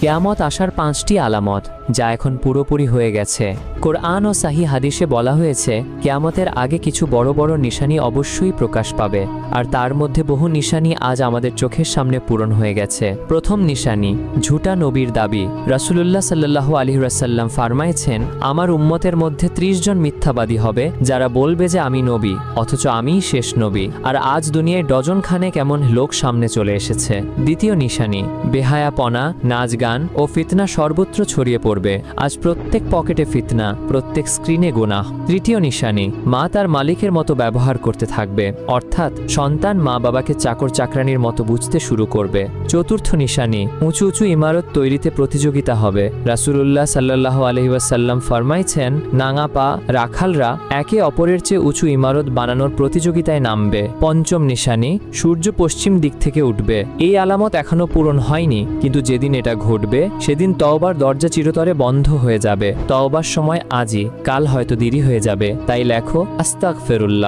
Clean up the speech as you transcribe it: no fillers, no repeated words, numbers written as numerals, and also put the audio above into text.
কিয়ামত আসার 5টি আলামত, যা এখন পুরোপুরি হয়ে গেছে। কোরআন ও সাহি হাদিসে বলা হয়েছে কিয়ামতের আগে কিছু বড় বড় নিশানি অবশ্যই প্রকাশ পাবে, আর তার মধ্যে বহু নিশানি আজ আমাদের চোখের সামনে পূরণ হয়ে গেছে। প্রথম নিশানি, ঝুটা নবীর দাবি। রাসূলুল্লাহ সাল্লাল্লাহু আলাইহি ওয়াসাল্লাম ফরমাইছেন, আমার উম্মতের মধ্যে 30 জন মিথ্যাবাদী হবে যারা বলবে যে আমি নবী, অথচ আমিই শেষ নবী। আর আজ দুনিয়ায় ডজন খানেক এমন লোক সামনে চলে এসেছে। দ্বিতীয় নিশানি, বেহায়াপনা, নাচ গান ও ফিতনা সর্বত্র ছড়িয়ে পড়বে। আজ প্রত্যেক পকেটে ফিতনা, প্রত্যেক স্ক্রিনে গুনাহ। তৃতীয় নিশানি, মা তার মালিকের মতো ব্যবহার করতে থাকবে, অর্থাৎ সন্তান মা বাবাকে চাকর চাকরানির মতো বুঝতে শুরু করবে। চতুর্থ নিশানি, উঁচু উঁচু ইমারত তৈরিতে প্রতিযোগিতা হবে। রাসূলুল্লাহ সাল্লাল্লাহু আলাইহি ওয়াসাল্লাম ফরমাইছেন, নাঙাপা রাখালরা একে অপরের চেয়ে উঁচু ইমারত বানানোর প্রতিযোগিতায় নামবে। পঞ্চম নিশানি, সূর্য পশ্চিম দিক থেকে উঠবে। এই আলামত এখনো পূরণ হয়নি, কিন্তু যেদিন এটা ঘটবে সেদিন তওবার দরজা চিরতরে বন্ধ হয়ে যাবে। তওবার সময় আজই, কাল হয়তো দেরি হয়ে যাবে। তাই লেখো আস্তাগফিরুল্লাহ।